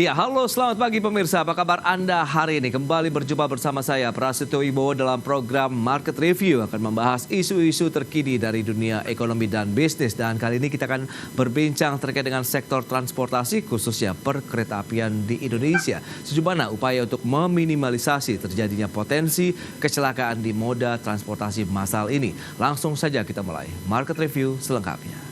Ya, halo selamat pagi pemirsa. Apa kabar Anda hari ini? Kembali berjumpa bersama saya, Prasetyo Wibowo dalam program Market Review. Akan membahas isu-isu terkini dari dunia ekonomi dan bisnis. Dan kali ini kita akan berbincang terkait dengan sektor transportasi, khususnya perkeretaapian di Indonesia. Sejauh mana upaya untuk meminimalisasi terjadinya potensi kecelakaan di moda transportasi massal ini. Langsung saja kita mulai Market Review selengkapnya.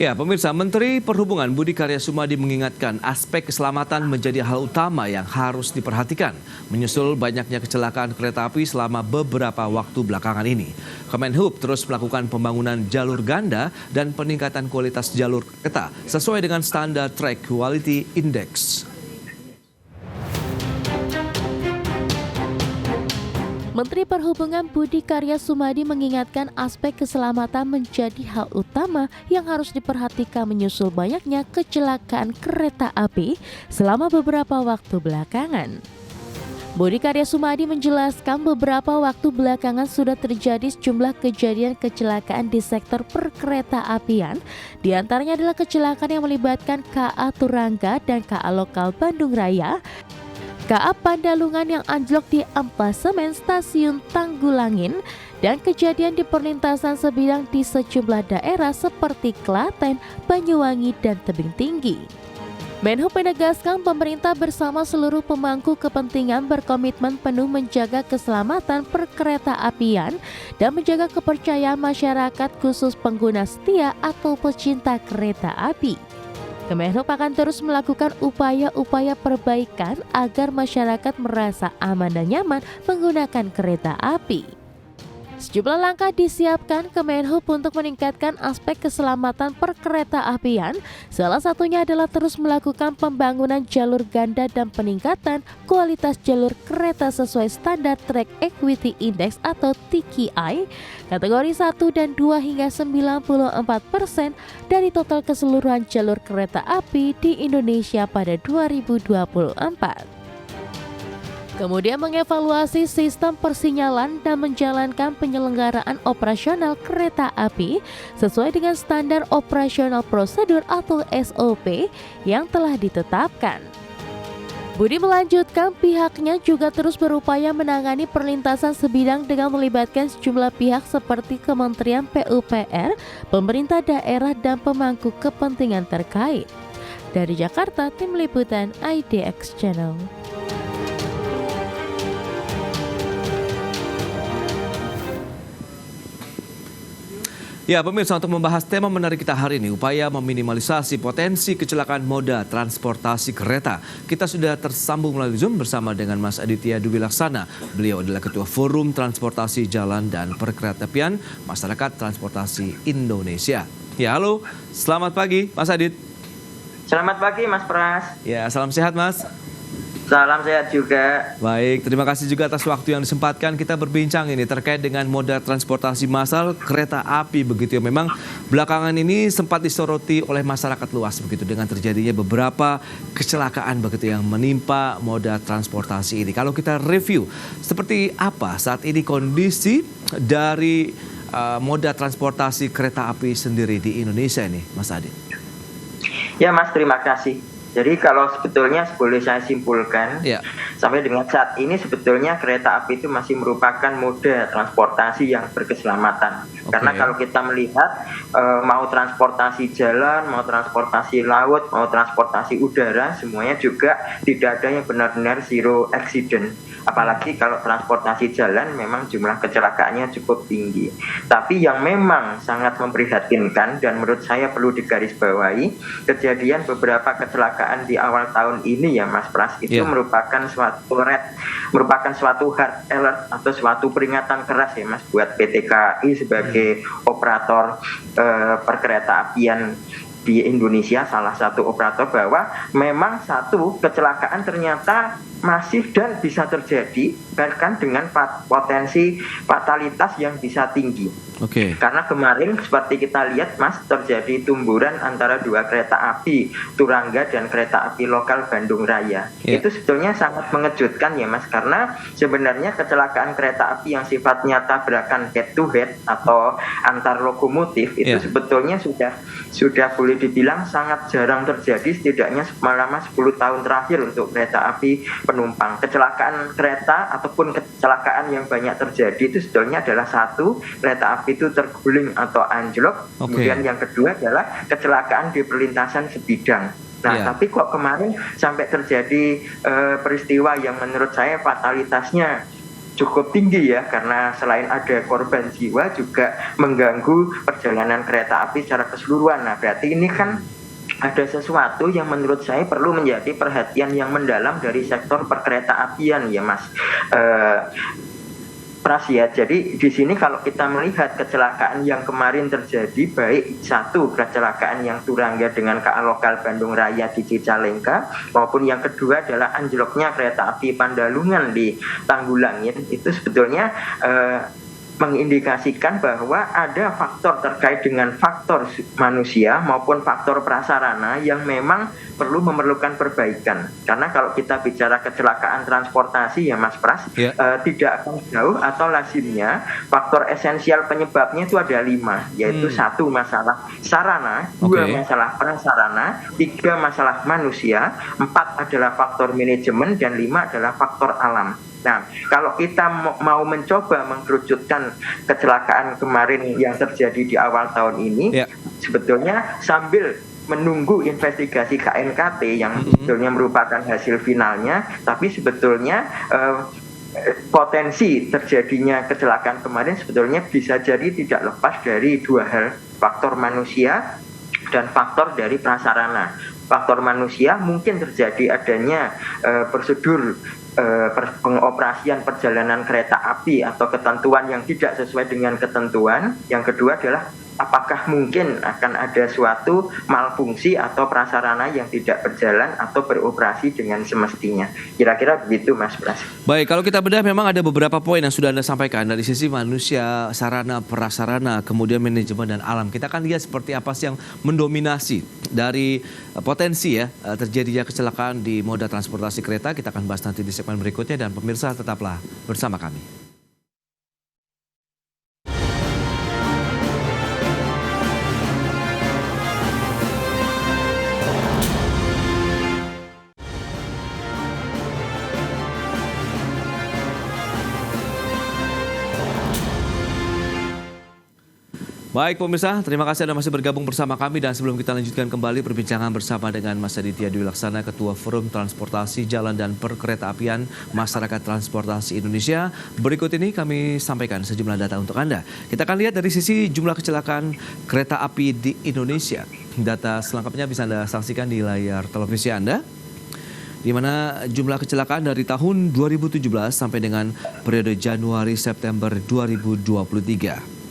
Ya, pemirsa, Menteri Perhubungan Budi Karya Sumadi mengingatkan aspek keselamatan menjadi hal utama yang harus diperhatikan, menyusul banyaknya kecelakaan kereta api selama beberapa waktu belakangan ini. Kemenhub terus melakukan pembangunan jalur ganda dan peningkatan kualitas jalur kereta sesuai dengan standar Track Quality Index. Menteri Perhubungan Budi Karya Sumadi mengingatkan aspek keselamatan menjadi hal utama yang harus diperhatikan menyusul banyaknya kecelakaan kereta api selama beberapa waktu belakangan. Budi Karya Sumadi menjelaskan beberapa waktu belakangan sudah terjadi sejumlah kejadian kecelakaan di sektor perkeretaapian. Di antaranya adalah kecelakaan yang melibatkan KA Turangga dan KA Lokal Bandung Raya, KA Pandalungan yang anjlok di amplasement stasiun Tanggulangin, dan kejadian di perlintasan sebidang di sejumlah daerah seperti Klaten, Banyuwangi, dan Tebing Tinggi. Menhub menegaskan pemerintah bersama seluruh pemangku kepentingan berkomitmen penuh menjaga keselamatan perkeretaapian dan menjaga kepercayaan masyarakat khusus pengguna setia atau pecinta kereta api. Kemenhub akan terus melakukan upaya-upaya perbaikan agar masyarakat merasa aman dan nyaman menggunakan kereta api. Sejumlah langkah disiapkan Kemenhub untuk meningkatkan aspek keselamatan perkeretaapian. Salah satunya adalah terus melakukan pembangunan jalur ganda dan peningkatan kualitas jalur kereta sesuai standar Track Equity Index atau TQI, kategori 1 dan 2 hingga 94% dari total keseluruhan jalur kereta api di Indonesia pada 2024. Kemudian mengevaluasi sistem persinyalan dan menjalankan penyelenggaraan operasional kereta api sesuai dengan standar operasional prosedur atau SOP yang telah ditetapkan. Budi melanjutkan pihaknya juga terus berupaya menangani perlintasan sebidang dengan melibatkan sejumlah pihak seperti Kementerian PUPR, pemerintah daerah, dan pemangku kepentingan terkait. Dari Jakarta, Tim Liputan IDX Channel. Ya, pemirsa, untuk membahas tema menarik kita hari ini, upaya meminimalisasi potensi kecelakaan moda transportasi kereta. Kita sudah tersambung melalui Zoom bersama dengan Mas Aditya Dwi Laksana. Beliau adalah Ketua Forum Transportasi Jalan dan Perkeretaapian Masyarakat Transportasi Indonesia. Ya, halo. Selamat pagi, Mas Adit. Selamat pagi, Mas Pras. Ya, salam sehat, Mas. Salam sehat juga. Baik, terima kasih juga atas waktu yang disempatkan kita berbincang ini terkait dengan moda transportasi massal kereta api begitu ya. Memang belakangan ini sempat disoroti oleh masyarakat luas begitu dengan terjadinya beberapa kecelakaan begitu yang menimpa moda transportasi ini. Kalau kita review seperti apa saat ini kondisi dari moda transportasi kereta api sendiri di Indonesia ini, Mas Adit? Ya, Mas, terima kasih. Jadi kalau sebetulnya boleh saya simpulkan, sampai dengan saat ini sebetulnya kereta api itu masih merupakan moda transportasi yang berkeselamatan. Karena kalau kita melihat mau transportasi jalan, mau transportasi laut, mau transportasi udara, semuanya juga tidak ada yang benar-benar zero accident. Apalagi kalau transportasi jalan memang jumlah kecelakaannya cukup tinggi. Tapi yang memang sangat memprihatinkan dan menurut saya perlu digarisbawahi, kejadian beberapa kecelakaan di awal tahun ini ya Mas Pras, itu merupakan suatu hard alert atau suatu peringatan keras ya Mas buat PT KAI sebagai operator perkeretaapian di Indonesia, salah satu operator, bahwa memang satu kecelakaan ternyata masif dan bisa terjadi bahkan dengan potensi fatalitas yang bisa tinggi. Karena kemarin seperti kita lihat Mas, terjadi tumburan antara dua kereta api Turangga dan kereta api lokal Bandung Raya. Itu sebetulnya sangat mengejutkan ya Mas, karena sebenarnya kecelakaan kereta api yang sifatnya tabrakan head to head atau antar lokomotif itu sebetulnya sudah boleh dibilang sangat jarang terjadi, setidaknya selama 10 tahun terakhir untuk kereta api penumpang. Kecelakaan kereta ataupun kecelakaan yang banyak terjadi itu sebetulnya adalah satu, kereta api itu terguling atau anjlok. Kemudian yang kedua adalah kecelakaan di perlintasan sebidang. Nah, tapi kok kemarin sampai terjadi peristiwa yang menurut saya fatalitasnya cukup tinggi ya, karena selain ada korban jiwa juga mengganggu perjalanan kereta api secara keseluruhan. Nah, berarti ini kan ada sesuatu yang menurut saya perlu menjadi perhatian yang mendalam dari sektor perkereta apian ya Mas Pras ya. Jadi di sini kalau kita melihat kecelakaan yang kemarin terjadi, baik satu kecelakaan yang Turangga dengan KA lokal Bandung Raya di Cicalengka, maupun yang kedua adalah anjloknya kereta api Pandalungan di Tanggulangin, itu sebetulnya mengindikasikan bahwa ada faktor terkait dengan faktor manusia maupun faktor prasarana yang memang perlu memerlukan perbaikan. Karena kalau kita bicara kecelakaan transportasi ya Mas Pras, tidak akan jauh atau lazimnya faktor esensial penyebabnya itu ada 5, yaitu 1 masalah sarana, 2 masalah prasarana, 3 masalah manusia, 4 adalah faktor manajemen, dan 5 adalah faktor alam. Nah, kalau kita mau mencoba mengkerucutkan kecelakaan kemarin yang terjadi di awal tahun ini, sebetulnya sambil menunggu investigasi KNKT yang sebetulnya merupakan hasil finalnya, tapi sebetulnya potensi terjadinya kecelakaan kemarin sebetulnya bisa jadi tidak lepas dari 2 hal, faktor manusia dan faktor dari prasarana. Faktor manusia mungkin terjadi adanya prosedur pengoperasian perjalanan kereta api atau ketentuan yang tidak sesuai dengan ketentuan. Yang kedua adalah apakah mungkin akan ada suatu malfungsi atau prasarana yang tidak berjalan atau beroperasi dengan semestinya. Kira-kira begitu Mas Pras. Baik, kalau kita bedah memang ada beberapa poin yang sudah Anda sampaikan dari sisi manusia, sarana, prasarana, kemudian manajemen dan alam. Kita akan lihat seperti apa sih yang mendominasi dari potensi ya terjadinya kecelakaan di moda transportasi kereta. Kita akan bahas nanti di segmen berikutnya, dan pemirsa tetaplah bersama kami. Baik pemirsa, terima kasih Anda masih bergabung bersama kami, dan sebelum kita lanjutkan kembali perbincangan bersama dengan Mas Aditya Dwi Laksana, Ketua Forum Transportasi Jalan dan Perkeretaapian Masyarakat Transportasi Indonesia, berikut ini kami sampaikan sejumlah data untuk Anda. Kita akan lihat dari sisi jumlah kecelakaan kereta api di Indonesia. Data selengkapnya bisa Anda saksikan di layar televisi Anda, di mana jumlah kecelakaan dari tahun 2017 sampai dengan periode Januari-September 2023.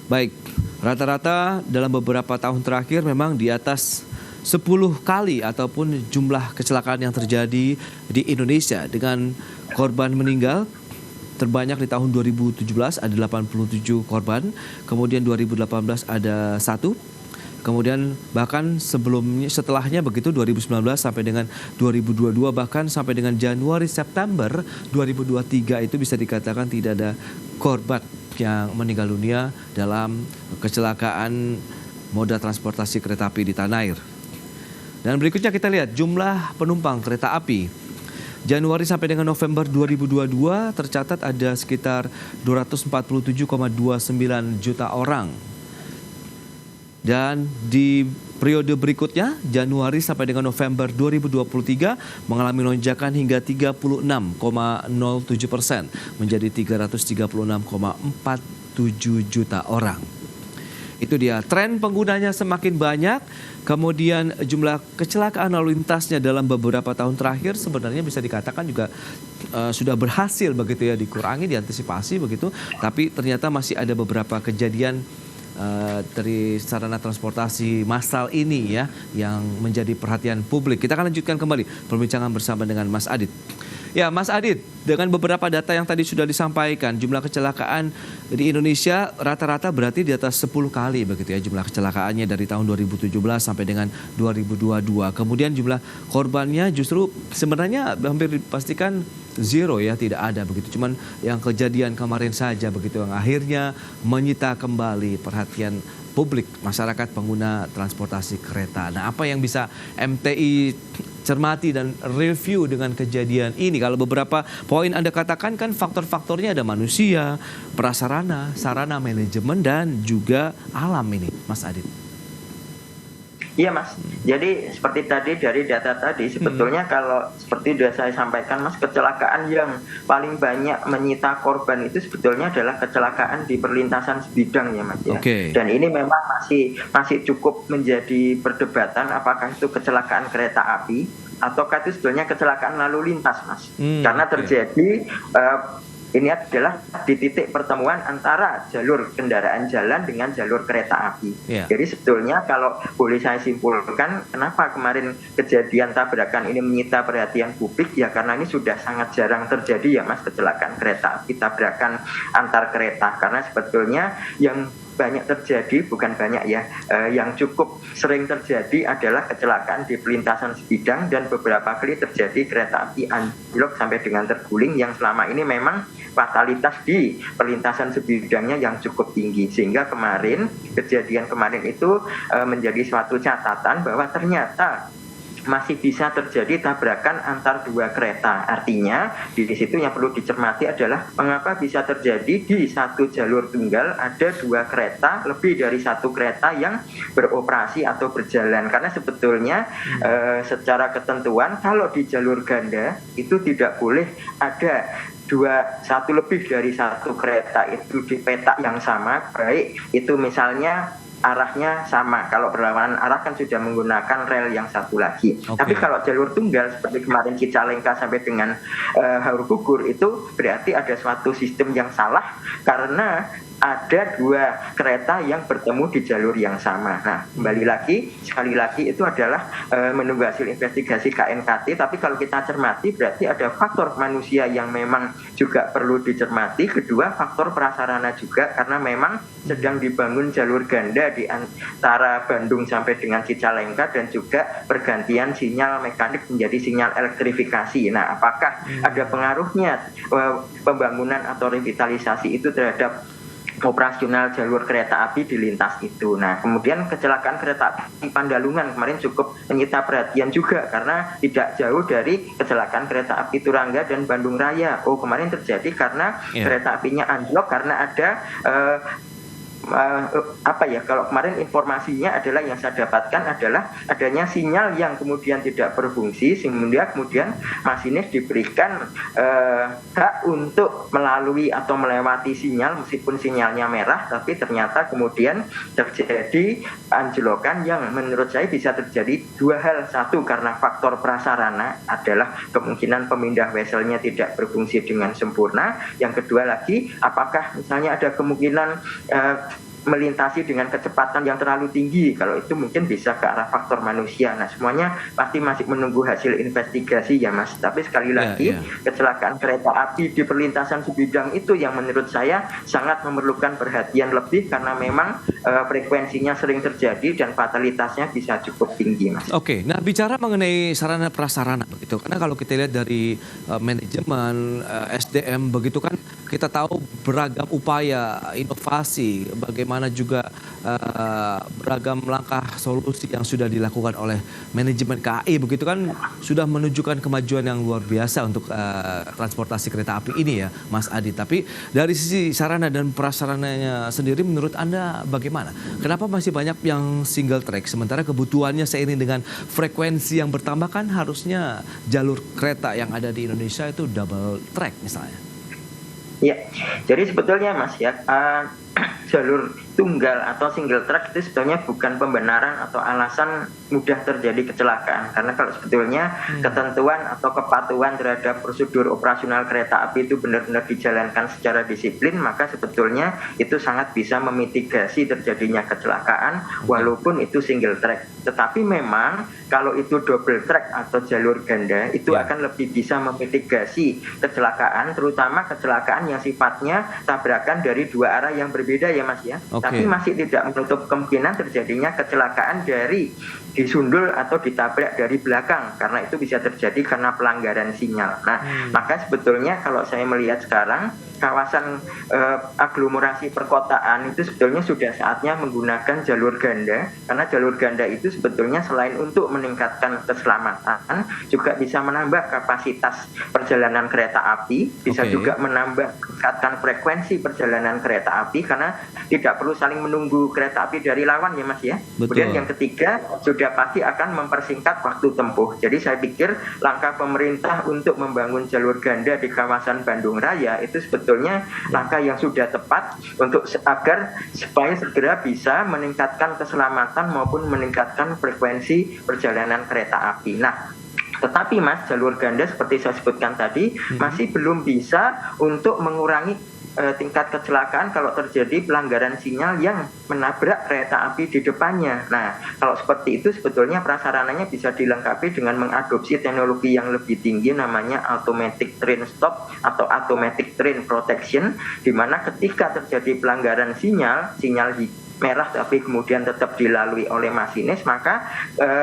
Baik, rata-rata dalam beberapa tahun terakhir memang di atas 10 kali ataupun jumlah kecelakaan yang terjadi di Indonesia, dengan korban meninggal terbanyak di tahun 2017 ada 87 korban, kemudian 2018 ada 1. Kemudian bahkan setelahnya begitu 2019 sampai dengan 2022, bahkan sampai dengan Januari-September 2023 itu bisa dikatakan tidak ada korban yang meninggal dunia dalam kecelakaan moda transportasi kereta api di tanah air. Dan berikutnya kita lihat jumlah penumpang kereta api. Januari sampai dengan November 2022 tercatat ada sekitar 247,29 juta orang. Dan di periode berikutnya, Januari sampai dengan November 2023 mengalami lonjakan hingga 36,07%, menjadi 336,47 juta orang. Itu dia, tren penggunanya semakin banyak, kemudian jumlah kecelakaan lalu lintasnya dalam beberapa tahun terakhir sebenarnya bisa dikatakan juga sudah berhasil begitu ya dikurangi, diantisipasi begitu, tapi ternyata masih ada beberapa kejadian dari sarana transportasi massal ini ya, yang menjadi perhatian publik. Kita akan lanjutkan kembali perbincangan bersama dengan Mas Adit. Ya, Mas Adit, dengan beberapa data yang tadi sudah disampaikan, jumlah kecelakaan di Indonesia rata-rata berarti di atas 10 kali begitu ya jumlah kecelakaannya dari tahun 2017 sampai dengan 2022. Kemudian jumlah korbannya justru sebenarnya hampir dipastikan zero ya, tidak ada begitu. Cuman yang kejadian kemarin saja begitu yang akhirnya menyita kembali perhatian publik masyarakat pengguna transportasi kereta. Nah, apa yang bisa MTI cermati dan review dengan kejadian ini? Kalau beberapa poin Anda katakan kan faktor-faktornya ada manusia, prasarana, sarana, manajemen, dan juga alam ini, Mas Adit. Iya Mas, jadi seperti tadi dari data tadi sebetulnya kalau seperti sudah saya sampaikan Mas, kecelakaan yang paling banyak menyita korban itu sebetulnya adalah kecelakaan di perlintasan sebidang ya Mas ya. Dan ini memang masih cukup menjadi perdebatan apakah itu kecelakaan kereta api ataukah itu sebetulnya kecelakaan lalu lintas Mas. Karena terjadi ini adalah di titik pertemuan antara jalur kendaraan jalan dengan jalur kereta api. Jadi sebetulnya kalau boleh saya simpulkan, kenapa kemarin kejadian tabrakan ini menyita perhatian publik, ya karena ini sudah sangat jarang terjadi ya Mas, kecelakaan kereta api, tabrakan antar kereta. Karena sebetulnya yang banyak terjadi, bukan banyak ya, yang cukup sering terjadi adalah kecelakaan di perlintasan sebidang dan beberapa kali terjadi kereta api anjlok sampai dengan terguling yang selama ini memang fatalitas di perlintasan sebidangnya yang cukup tinggi. Sehingga kejadian kemarin itu menjadi suatu catatan bahwa ternyata masih bisa terjadi tabrakan antar dua kereta. Artinya di situ yang perlu dicermati adalah mengapa bisa terjadi di satu jalur tunggal ada dua kereta, lebih dari satu kereta yang beroperasi atau berjalan. Karena sebetulnya secara ketentuan kalau di jalur ganda itu tidak boleh ada satu lebih dari satu kereta itu di peta yang sama, baik itu misalnya arahnya sama. Kalau berlawanan arah kan sudah menggunakan rel yang satu lagi. Tapi kalau jalur tunggal seperti kemarin Cicalengka sampai dengan Haurpugur itu berarti ada suatu sistem yang salah karena ada dua kereta yang bertemu di jalur yang sama. Nah, sekali lagi itu adalah menunggu hasil investigasi KNKT. Tapi kalau kita cermati berarti ada faktor manusia yang memang juga perlu dicermati. Kedua, faktor prasarana juga karena memang sedang dibangun jalur ganda di antara Bandung sampai dengan Cicalengka dan juga pergantian sinyal mekanik menjadi sinyal elektrifikasi. Nah, apakah ada pengaruhnya pembangunan atau revitalisasi itu terhadap operasional jalur kereta api di lintas itu? Nah, kemudian kecelakaan kereta api Pandalungan kemarin cukup menyita perhatian juga karena tidak jauh dari kecelakaan kereta api Turangga dan Bandung Raya. Kemarin terjadi karena kereta apinya anjlok karena ada kalau kemarin informasinya adalah yang saya dapatkan adalah adanya sinyal yang kemudian tidak berfungsi sehingga kemudian masinis diberikan hak untuk melalui atau melewati sinyal meskipun sinyalnya merah, tapi ternyata kemudian terjadi anjlokan yang menurut saya bisa terjadi dua hal. Satu, karena faktor prasarana adalah kemungkinan pemindah vesselnya tidak berfungsi dengan sempurna. Yang kedua lagi, apakah misalnya ada kemungkinan melintasi dengan kecepatan yang terlalu tinggi? Kalau itu mungkin bisa ke arah faktor manusia. Nah, semuanya pasti masih menunggu hasil investigasi ya Mas. Tapi sekali lagi kecelakaan kereta api di perlintasan sebidang itu yang menurut saya sangat memerlukan perhatian lebih karena memang frekuensinya sering terjadi dan fatalitasnya bisa cukup tinggi Mas. Nah bicara mengenai sarana prasarana begitu, karena kalau kita lihat dari manajemen SDM begitu kan kita tahu beragam upaya inovasi, bagaimana juga beragam langkah solusi yang sudah dilakukan oleh manajemen KAI begitu kan sudah menunjukkan kemajuan yang luar biasa untuk transportasi kereta api ini ya Mas Adi. Tapi dari sisi sarana dan prasarananya sendiri menurut Anda bagaimana? Kenapa masih banyak yang single track sementara kebutuhannya seiring dengan frekuensi yang bertambah kan harusnya jalur kereta yang ada di Indonesia itu double track misalnya? Ya, jadi sebetulnya Mas ya jalur tunggal atau single track itu sebetulnya bukan pembenaran atau alasan mudah terjadi kecelakaan, karena kalau sebetulnya ketentuan atau kepatuhan terhadap prosedur operasional kereta api itu benar-benar dijalankan secara disiplin, maka sebetulnya itu sangat bisa memitigasi terjadinya kecelakaan walaupun itu single track. Tetapi memang kalau itu double track atau jalur ganda itu akan lebih bisa memitigasi kecelakaan, terutama kecelakaan yang sifatnya tabrakan dari dua arah yang berbeda ya Mas ya. Tapi masih tidak menutup kemungkinan terjadinya kecelakaan dari disundul atau ditabrak dari belakang, karena itu bisa terjadi karena pelanggaran sinyal. Nah, maka sebetulnya kalau saya melihat sekarang kawasan aglomerasi perkotaan itu sebetulnya sudah saatnya menggunakan jalur ganda, karena jalur ganda itu sebetulnya selain untuk meningkatkan keselamatan juga bisa menambah kapasitas perjalanan kereta api, bisa juga meningkatkan frekuensi perjalanan kereta api karena tidak perlu saling menunggu kereta api dari lawan ya Mas ya. Kemudian yang ketiga sudah pasti akan mempersingkat waktu tempuh. Jadi saya pikir langkah pemerintah untuk membangun jalur ganda di kawasan Bandung Raya itu sebetulnya langkah yang sudah tepat untuk agar supaya segera bisa meningkatkan keselamatan maupun meningkatkan frekuensi perjalanan kereta api. Nah, tetapi Mas, jalur ganda seperti saya sebutkan tadi masih belum bisa untuk mengurangi tingkat kecelakaan kalau terjadi pelanggaran sinyal yang menabrak kereta api di depannya. Nah, kalau seperti itu sebetulnya prasarananya bisa dilengkapi dengan mengadopsi teknologi yang lebih tinggi namanya automatic train stop atau automatic train protection, di mana ketika terjadi pelanggaran sinyal merah tapi kemudian tetap dilalui oleh masinis, maka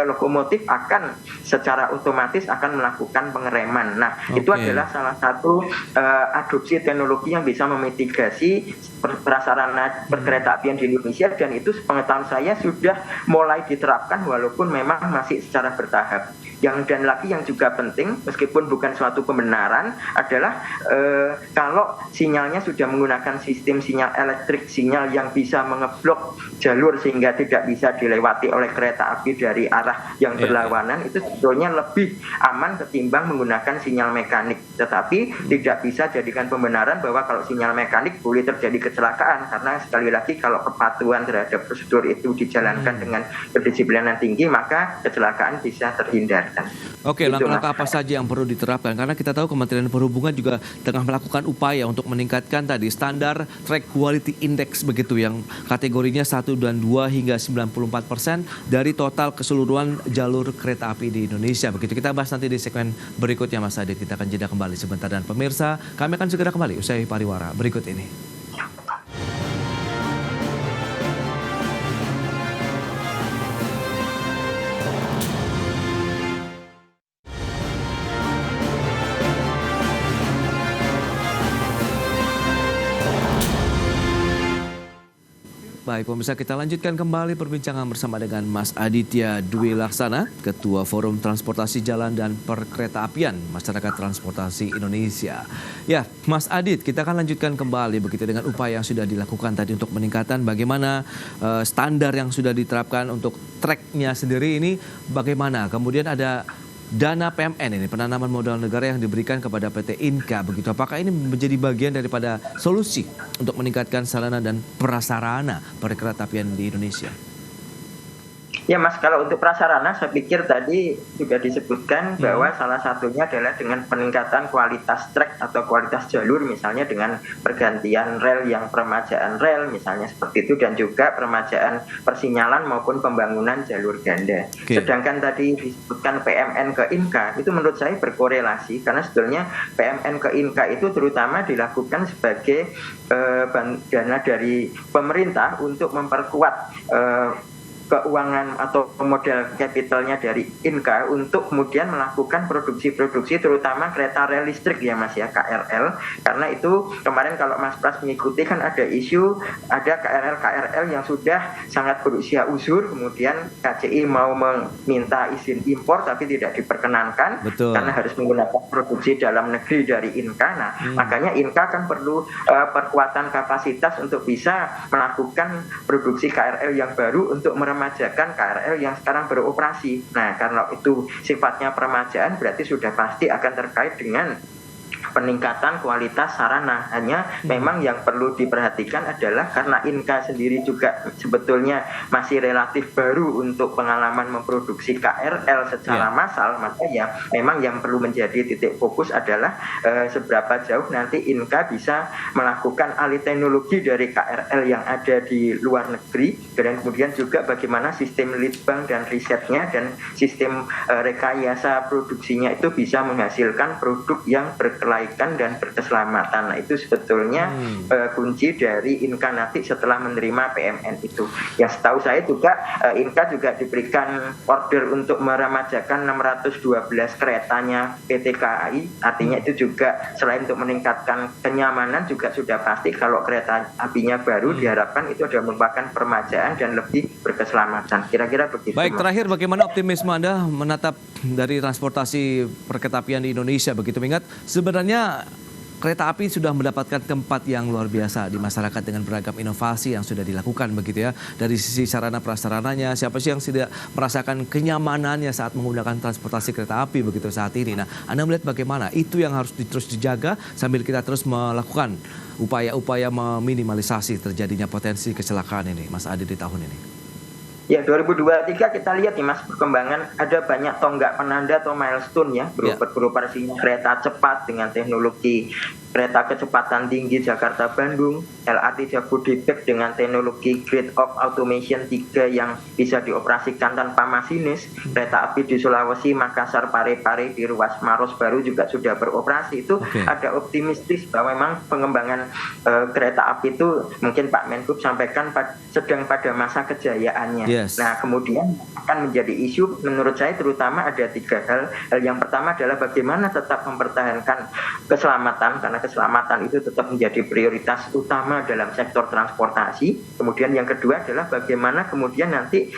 lokomotif akan secara otomatis akan melakukan pengereman. Nah, itu adalah salah satu adopsi teknologi yang bisa memitigasi prasarana perkereta apian di Indonesia, dan itu sepengetahuan saya sudah mulai diterapkan walaupun memang masih secara bertahap. Dan lagi yang juga penting, meskipun bukan suatu pembenaran, adalah kalau sinyalnya sudah menggunakan sistem sinyal elektrik, sinyal yang bisa mengeblok jalur sehingga tidak bisa dilewati oleh kereta api dari arah yang berlawanan, itu sebetulnya lebih aman ketimbang menggunakan sinyal mekanik. Tetapi tidak bisa jadikan pembenaran bahwa kalau sinyal mekanik boleh terjadi kecelakaan, karena sekali lagi kalau kepatuhan terhadap prosedur itu dijalankan dengan kedisiplinan tinggi, maka kecelakaan bisa terhindar. Oke, langkah-langkah apa saja yang perlu diterapkan? Karena kita tahu Kementerian Perhubungan juga tengah melakukan upaya untuk meningkatkan tadi standar track quality index begitu, yang kategorinya 1 dan 2 hingga 94% dari total keseluruhan jalur kereta api di Indonesia. Begitu kita bahas nanti di segmen berikutnya Mas Adit. Kita akan jeda kembali sebentar, dan pemirsa, kami akan segera kembali usai pariwara berikut ini. Baik pemirsa, kita lanjutkan kembali perbincangan bersama dengan Mas Aditya Dwi Laksana, Ketua Forum Transportasi Jalan dan Perkeretaapian Masyarakat Transportasi Indonesia. Ya, Mas Adit, kita akan lanjutkan kembali begitu dengan upaya yang sudah dilakukan tadi untuk meningkatkan bagaimana standar yang sudah diterapkan untuk tracknya sendiri ini bagaimana. Kemudian ada dana PMN ini, penanaman modal negara yang diberikan kepada PT Inka begitu. Apakah ini menjadi bagian daripada solusi untuk meningkatkan sarana dan prasarana perkeretaapian di Indonesia? Ya Mas, kalau untuk prasarana saya pikir tadi juga disebutkan bahwa salah satunya adalah dengan peningkatan kualitas trek atau kualitas jalur, misalnya dengan pergantian rel yang peremajaan rel misalnya seperti itu, dan juga peremajaan persinyalan maupun pembangunan jalur ganda. Sedangkan tadi disebutkan PMN ke Inka, itu menurut saya berkorelasi, karena sebetulnya PMN ke Inka itu terutama dilakukan sebagai dana dari pemerintah untuk memperkuat keuangan atau modal kapitalnya dari Inka untuk kemudian melakukan produksi-produksi terutama kereta rel listrik ya Mas ya, KRL. Karena itu kemarin kalau Mas Pras mengikuti kan ada isu ada KRL yang sudah sangat berusia uzur, kemudian KCI mau meminta izin impor tapi tidak diperkenankan. Betul. Karena harus menggunakan produksi dalam negeri dari Inka. Nah, makanya Inka kan perlu perkuatan kapasitas untuk bisa melakukan produksi KRL yang baru untuk meremajakan KRL yang sekarang beroperasi. Nah, karena itu sifatnya peremajaan berarti sudah pasti akan terkait dengan peningkatan kualitas sarana. Hanya memang yang perlu diperhatikan adalah karena Inka sendiri juga sebetulnya masih relatif baru untuk pengalaman memproduksi KRL secara massal, maka ya memang yang perlu menjadi titik fokus adalah seberapa jauh nanti Inka bisa melakukan alih teknologi dari KRL yang ada di luar negeri, dan kemudian juga bagaimana sistem litbang dan risetnya dan sistem rekayasa produksinya itu bisa menghasilkan produk yang berkelaikan dan berkeselamatan. Nah, itu sebetulnya kunci dari Inka nanti setelah menerima PMN itu. Yang setahu saya juga Inka juga diberikan order untuk meremajakan 612 keretanya PT KAI. Artinya itu juga selain untuk meningkatkan kenyamanan, juga sudah pasti kalau kereta apinya baru diharapkan itu adalah merupakan permajaan dan lebih berkeselamatan. Kira-kira begitu. Baik, terakhir bagaimana optimisme Anda menatap dari transportasi perkeretapian di Indonesia? Begitu mengingat sebenarnya kereta api sudah mendapatkan tempat yang luar biasa di masyarakat dengan beragam inovasi yang sudah dilakukan begitu ya. Dari sisi sarana prasarananya, siapa sih yang tidak merasakan kenyamanannya saat menggunakan transportasi kereta api begitu saat ini. Nah, Anda melihat bagaimana itu yang harus terus dijaga sambil kita terus melakukan upaya-upaya meminimalisasi terjadinya potensi kecelakaan ini, Mas Adi, di tahun ini. Ya, 2023 kita lihat nih Mas, perkembangan ada banyak tonggak penanda atau milestone ya beroperasinya kereta cepat dengan teknologi kereta kecepatan tinggi Jakarta-Bandung, LRT Jabodebek dengan teknologi Grid of Automation 3 yang bisa dioperasikan tanpa masinis, kereta api di Sulawesi, Makassar, Parepare, di ruas Maros baru juga sudah beroperasi. Itu ada optimistis bahwa memang pengembangan kereta api itu mungkin Pak Menhub sampaikan sedang pada masa kejayaannya. Nah, kemudian akan menjadi isu menurut saya terutama ada 3 hal. Hal yang pertama adalah bagaimana tetap mempertahankan keselamatan, karena keselamatan itu tetap menjadi prioritas utama dalam sektor transportasi. Kemudian yang kedua adalah bagaimana kemudian nanti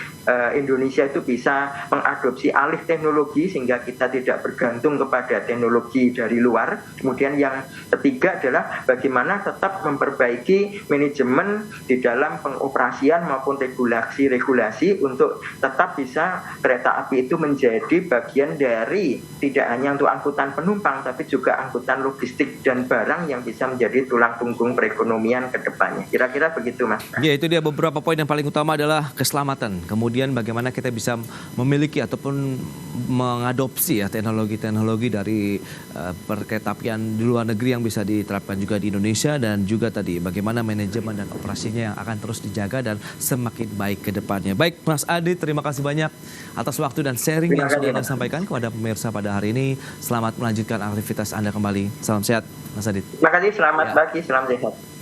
Indonesia itu bisa mengadopsi alih teknologi sehingga kita tidak bergantung kepada teknologi dari luar. Kemudian yang ketiga adalah bagaimana tetap memperbaiki manajemen di dalam pengoperasian maupun regulasi untuk tetap bisa kereta api itu menjadi bagian dari tidak hanya untuk angkutan penumpang tapi juga angkutan logistik dan barang yang bisa menjadi tulang punggung perekonomian ke depannya. Kira-kira begitu, Mas. Ya, itu dia beberapa poin yang paling utama adalah keselamatan. Kemudian bagaimana kita bisa memiliki ataupun mengadopsi ya teknologi-teknologi dari perkeretapian di luar negeri yang bisa diterapkan juga di Indonesia, dan juga tadi bagaimana manajemen dan operasinya yang akan terus dijaga dan semakin baik ke depannya. Baik, Mas Adi, terima kasih banyak atas waktu dan sharing yang sudah Anda sampaikan kepada pemirsa pada hari ini. Selamat melanjutkan aktivitas Anda kembali. Salam sehat, Mas Adi. Terima kasih, selamat pagi, salam sehat.